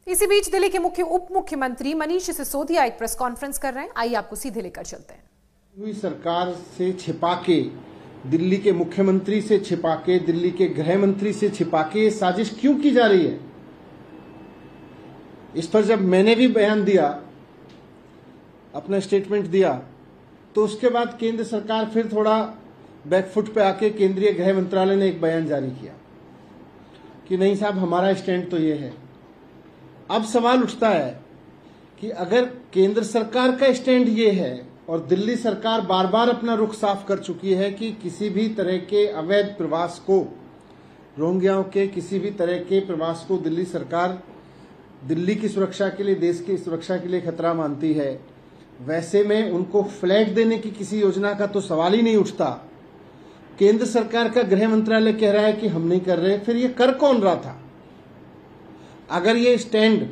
इसी बीच दिल्ली के मुख्य उप मुख्यमंत्री मनीष सिसोदिया एक प्रेस कॉन्फ्रेंस कर रहे हैं। आइए आपको सीधे लेकर चलते हैं। हुई सरकार से छिपा के, दिल्ली के मुख्यमंत्री से छिपा के, दिल्ली के गृह मंत्री से छिपा के ये साजिश क्यों की जा रही है? इस पर जब मैंने भी बयान दिया, अपना स्टेटमेंट दिया, तो उसके बाद केंद्र सरकार फिर थोड़ा बैकफुट पे आके केंद्रीय गृह मंत्रालय ने एक बयान जारी किया कि नहीं साहब, हमारा स्टैंड तो ये है। अब सवाल उठता है कि अगर केंद्र सरकार का स्टैंड ये है और दिल्ली सरकार बार बार अपना रुख साफ कर चुकी है कि किसी भी तरह के अवैध प्रवास को, रोहिंग्याओं के किसी भी तरह के प्रवास को दिल्ली सरकार दिल्ली की सुरक्षा के लिए, देश की सुरक्षा के लिए खतरा मानती है, वैसे में उनको फ्लैट देने की किसी योजना का तो सवाल ही नहीं उठता। केंद्र सरकार का गृह मंत्रालय कह रहा है कि हम नहीं कर रहे, फिर ये कर कौन रहा था? अगर ये स्टैंड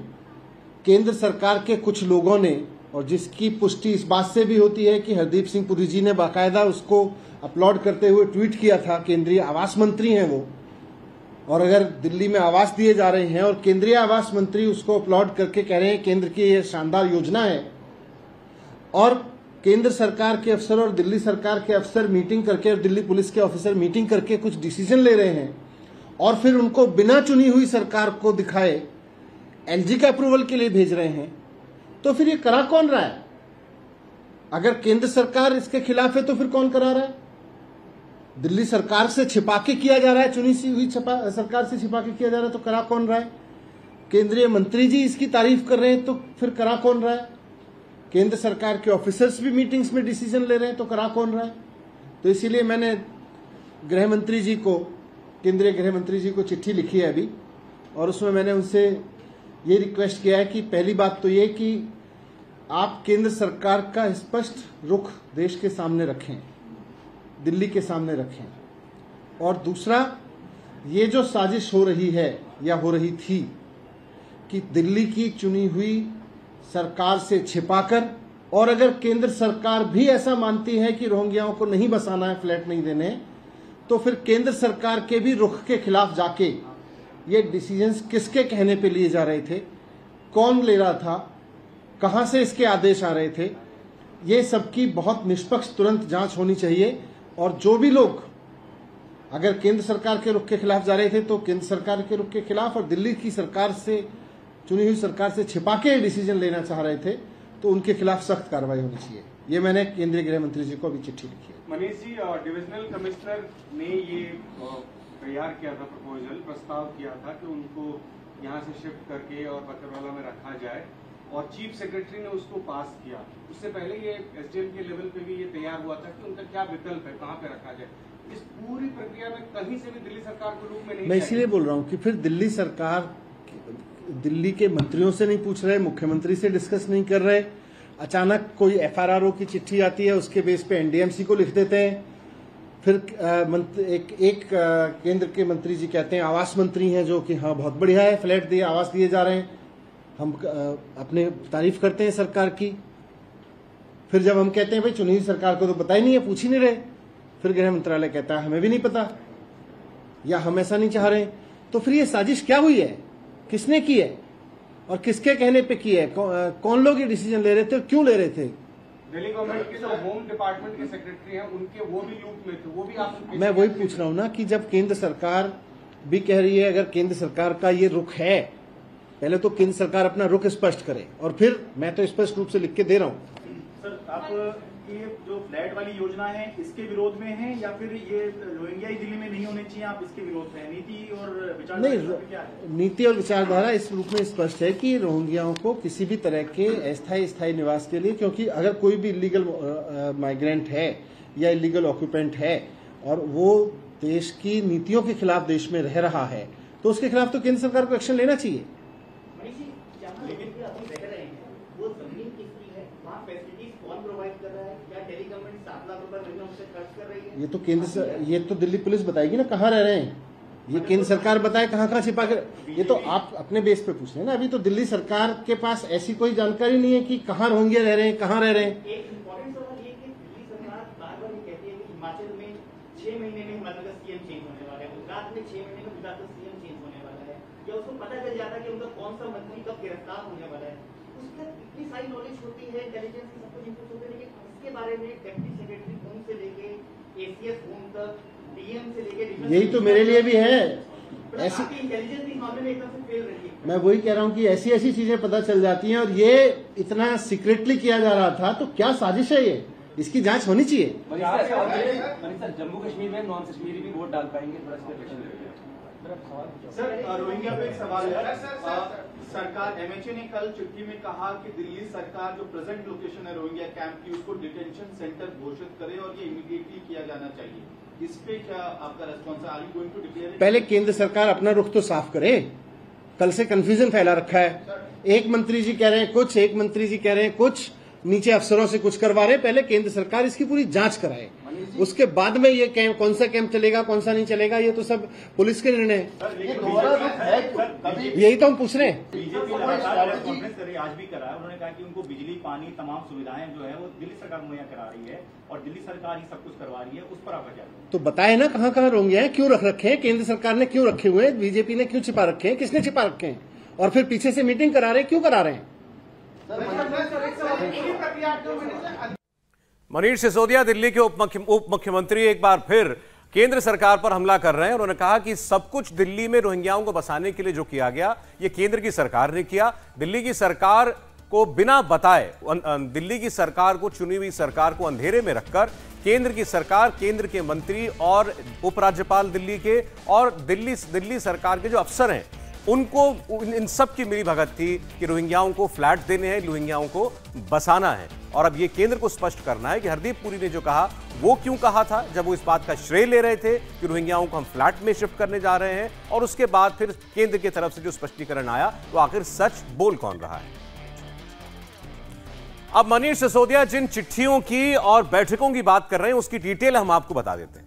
केंद्र सरकार के कुछ लोगों ने, और जिसकी पुष्टि इस बात से भी होती है कि हरदीप सिंह पुरी जी ने बाकायदा उसको अपलोड करते हुए ट्वीट किया था, केंद्रीय आवास मंत्री हैं वो, और अगर दिल्ली में आवास दिए जा रहे हैं और केंद्रीय आवास मंत्री उसको अपलोड करके कह रहे हैं केंद्र की ये शानदार योजना है, और केंद्र सरकार के अफसर और दिल्ली सरकार के अफसर मीटिंग करके और दिल्ली पुलिस के ऑफिसर मीटिंग करके कुछ डिसीजन ले रहे हैं और फिर उनको बिना चुनी हुई सरकार को दिखाए एलजी का अप्रूवल के लिए भेज रहे हैं, तो फिर ये करा कौन रहा है? अगर केंद्र सरकार इसके खिलाफ है तो फिर कौन करा रहा है? दिल्ली सरकार से छिपा के किया जा रहा है, चुनी सी हुई सरकार से छिपा के किया जा रहा है, तो करा कौन रहा है? केंद्रीय मंत्री जी इसकी तारीफ कर रहे हैं, तो फिर करा कौन रहा है? केंद्र सरकार के ऑफिसर्स भी मीटिंग्स में डिसीजन ले रहे हैं, तो करा कौन रहा है? तो इसीलिए मैंने गृह मंत्री जी को, केंद्रीय गृह मंत्री जी को चिट्ठी लिखी है अभी, और उसमें मैंने उनसे ये रिक्वेस्ट किया है कि पहली बात तो ये कि आप केंद्र सरकार का स्पष्ट रुख देश के सामने रखें, दिल्ली के सामने रखें, और दूसरा, ये जो साजिश हो रही है या हो रही थी कि दिल्ली की चुनी हुई सरकार से छिपाकर, और अगर केंद्र सरकार भी ऐसा मानती है कि रोहिंग्याओं को नहीं बसाना है, फ्लैट नहीं देने, तो फिर केंद्र सरकार के भी रुख के खिलाफ जाके ये डिसीजंस किसके कहने पे लिए जा रहे थे, कौन ले रहा था, कहां से इसके आदेश आ रहे थे, ये सबकी बहुत निष्पक्ष तुरंत जांच होनी चाहिए। और जो भी लोग अगर केंद्र सरकार के रुख के खिलाफ जा रहे थे तो केंद्र सरकार के रुख के खिलाफ, और दिल्ली की सरकार से, चुनी हुई सरकार से छिपा के डिसीजन लेना चाह रहे थे तो उनके खिलाफ सख्त कार्रवाई होनी चाहिए। ये मैंने केंद्रीय गृह मंत्री जी को अभी चिट्ठी लिखी है। मनीष जी, डिविजनल कमिश्नर ने ये तैयार किया था, प्रस्ताव किया था कि उनको यहाँ से शिफ्ट करके और पथरवाला में रखा जाए, और चीफ सेक्रेटरी ने उसको पास किया। उससे पहले ये एसडीएम के लेवल पे भी ये तैयार हुआ था कि उनका क्या विकल्प है, कहाँ पे रखा जाए। इस पूरी प्रक्रिया में कहीं से भी दिल्ली सरकार को रूप में नहीं, मैं इसीलिए बोल रहा हूँ कि फिर दिल्ली सरकार दिल्ली के मंत्रियों से नहीं पूछ रहे, मुख्यमंत्री से डिस्कस नहीं कर रहे, अचानक कोई एफआरआरओ की चिट्ठी आती है, उसके बेस पे एनडीएमसी को लिख देते हैं। फिर एक केंद्र के मंत्री जी कहते हैं, आवास मंत्री हैं जो कि हाँ बहुत बढ़िया है, फ्लैट दिए, आवास दिए जा रहे हैं, हम अपने तारीफ करते हैं सरकार की। फिर जब हम कहते हैं भाई चुनी हुई सरकार को तो पता ही नहीं है, पूछ ही नहीं रहे, फिर गृह मंत्रालय कहता है हमें भी नहीं पता, या हम ऐसा नहीं चाह रहे। तो फिर ये साजिश क्या हुई है, किसने की है, और किसके कहने पे की है, कौन लोग ये डिसीजन ले रहे थे और क्यों ले रहे थे? दिल्ली गवर्नमेंट के जो होम डिपार्टमेंट के सेक्रेटरी हैं, उनके वो भी लूप में थे, वो भी आप, मैं वही पूछ रहा हूँ ना कि जब केंद्र सरकार भी कह रही है, अगर केंद्र सरकार का ये रुख है, पहले तो केंद्र सरकार अपना रुख स्पष्ट करे, और फिर मैं तो स्पष्ट रूप से लिख के दे रहा हूँ। सर, आप ये जो फ्लैट वाली योजना है इसके विरोध में है, या फिर ये रोहिंग्या ही दिल्ली में नहीं होने चाहिए, आप इसके विरोध में है? नीति और विचारधारा क्या है? नीति और विचारधारा इस रूप में स्पष्ट है कि रोहिंग्याओं को किसी भी तरह के अस्थायी निवास के लिए, क्योंकि अगर कोई भी इलीगल माइग्रेंट है या इलीगल ऑक्यूपेंट है और वो देश की नीतियों के खिलाफ देश में रह रहा है, तो उसके खिलाफ तो केंद्र सरकार को एक्शन लेना चाहिए। ये तो ये तो दिल्ली पुलिस बताएगी ना कहाँ रह रहे हैं, ये केंद्र सरकार बताए कहाँ कहाँ छिपा कर, ये तो आप अपने बेस पे पूछ रहे हैं ना। अभी तो दिल्ली सरकार के पास ऐसी कोई जानकारी नहीं है कि कहाँ रोहिंग्या रह रहे हैं, कहाँ रह रहे हैं। एक इम्पोर्टेंट सवाल ये कि दिल्ली सरकार बार-बार ये कहती है कि हिमाचल में 6 महीने में हिमाचल का सीएम चेंज होने वाला है, गुजरात में 6 महीने में गुजरात का सीएम चेंज होने वाला है, या उसको पता चल जाता है कि उनका कौन सा मंत्री कब सरकार होने वाला है, उसमें इतनी सारी नॉलेज होती है, इंटेलिजेंस की सब कुछ इनपुट होते हैं, लेकिन इसके बारे में डिप्टी सेक्रेटरी होम से लेके एसीएस होम तक, डीएम से लेके, यही तो मेरे लिए भी है। ऐसी इंटेलिजेंस की मामले में एकदम से फेल रही है। मैं वही कह रहा हूँ कि ऐसी ऐसी चीजें पता चल जाती हैं, और ये इतना सीक्रेटली किया जा रहा था, तो क्या साजिश है ये? इसकी जांच होनी चाहिए। जम्मू कश्मीर में नॉन कश्मीरी भी वोट डाल पाएंगे? सर, रोहिंग्या पे एक सवाल है। सरकार एमएचए ने कल चिट्ठी में कहा कि दिल्ली सरकार जो प्रेजेंट लोकेशन है रोहिंग्या कैंप की, उसको डिटेंशन सेंटर घोषित करे और ये इमीडिएटली किया जाना चाहिए। इस पे क्या आपका रेस्पॉन्स है? Are you going to declare it? पहले केंद्र सरकार अपना रुख तो साफ करे। कल से कंफ्यूजन फैला रखा है, एक मंत्री जी कह रहे हैं कुछ, एक मंत्री जी कह रहे हैं कुछ, नीचे अफसरों से कुछ करवा रहे। पहले केंद्र सरकार इसकी पूरी जांच कराए, उसके बाद में ये कैंप, कौन सा कैंप चलेगा कौन सा नहीं चलेगा, ये तो सब पुलिस के निर्णय है। यही तो हम पूछ रहे हैं। बीजेपी लगातार कॉन्फ्रेंस कर रही है, आज भी करा है। उन्होंने कहा कि उनको बिजली, पानी, तमाम सुविधाएं जो है वो दिल्ली सरकार मुहैया करा रही है और दिल्ली सरकार ही सब कुछ करवा रही है। उस पर आपका क्या? तो बताए ना कहाँ कहाँ रोंगे हैं, क्यों रख रखे हैं, केंद्र सरकार ने क्यों रखे हुए हैं, बीजेपी ने क्यों छिपा रखे हैं, किसने छिपा रखे हैं, और फिर पीछे से मीटिंग करा रहे हैं, क्यों करा रहे हैं? मनीष सिसोदिया दिल्ली के उप मुख्यमंत्री एक बार फिर केंद्र सरकार पर हमला कर रहे हैं। उन्होंने कहा कि सब कुछ दिल्ली में रोहिंग्याओं को बसाने के लिए जो किया गया, ये केंद्र की सरकार ने किया। दिल्ली की सरकार को बिना बताए, दिल्ली की सरकार को, चुनी हुई सरकार को अंधेरे में रखकर केंद्र की सरकार, केंद्र के मंत्री और उपराज्यपाल दिल्ली के और दिल्ली सरकार के जो अफसर हैं, उनको इन सब की मिलीभगत थी कि रोहिंग्याओं को फ्लैट देने हैं, रोहिंग्याओं को बसाना है। और अब ये केंद्र को स्पष्ट करना है कि हरदीप पुरी ने जो कहा वो क्यों कहा था, जब वो इस बात का श्रेय ले रहे थे कि रोहिंग्याओं को हम फ्लैट में शिफ्ट करने जा रहे हैं, और उसके बाद फिर केंद्र की तरफ से जो स्पष्टीकरण आया, तो आखिर सच बोल कौन रहा है। अब मनीष सिसोदिया जिन चिट्ठियों की और बैठकों की बात कर रहे हैं, उसकी डिटेल हम आपको बता देते हैं।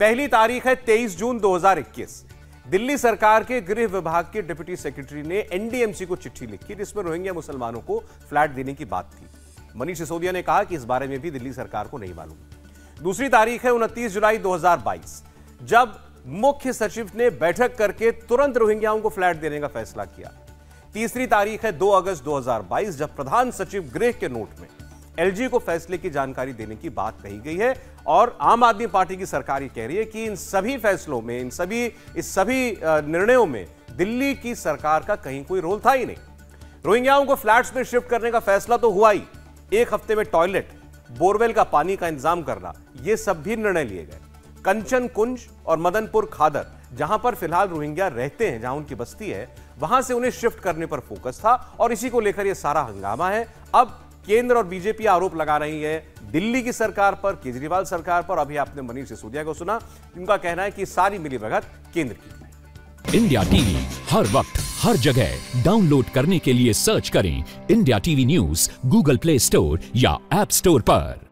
पहली तारीख है 23 जून 2021। दिल्ली सरकार के गृह विभाग के डिप्टी सेक्रेटरी ने एनडीएमसी को चिट्ठी लिखी, जिसमें रोहिंग्या मुसलमानों को फ्लैट देने की बात थी। मनीष सिसोदिया ने कहा कि इस बारे में भी दिल्ली सरकार को नहीं मालूम। दूसरी तारीख है 29 जुलाई 2022, जब मुख्य सचिव ने बैठक करके तुरंत रोहिंग्याओं को फ्लैट देने का फैसला किया। तीसरी तारीख है 2 अगस्त 2022, जब प्रधान सचिव गृह के नोट में एलजी को फैसले की जानकारी देने की बात कही गई है। और आम आदमी पार्टी की सरकार ये कह रही है कि इन सभी फैसलों में, इस सभी निर्णयों में दिल्ली की सरकार का कहीं कोई रोल था ही नहीं। रोहिंग्याओं को फ्लैट्स में शिफ्ट करने का फैसला तो हुआ ही, एक हफ्ते में टॉयलेट, बोरवेल का पानी का इंतजाम करना, ये सब भी निर्णय लिए गए। कंचन कुंज और मदनपुर खादर, जहां पर फिलहाल रोहिंग्या रहते हैं, जहां उनकी बस्ती है, वहां से उन्हें शिफ्ट करने पर फोकस था, और इसी को लेकर यह सारा हंगामा है। अब केंद्र और बीजेपी आरोप लगा रही है दिल्ली की सरकार पर, केजरीवाल सरकार पर। अभी आपने मनीष सिसोदिया को सुना, उनका कहना है कि सारी मिलीभगत केंद्र की। इंडिया टीवी हर वक्त हर जगह डाउनलोड करने के लिए सर्च करें India TV news Google play store या ऐप स्टोर पर।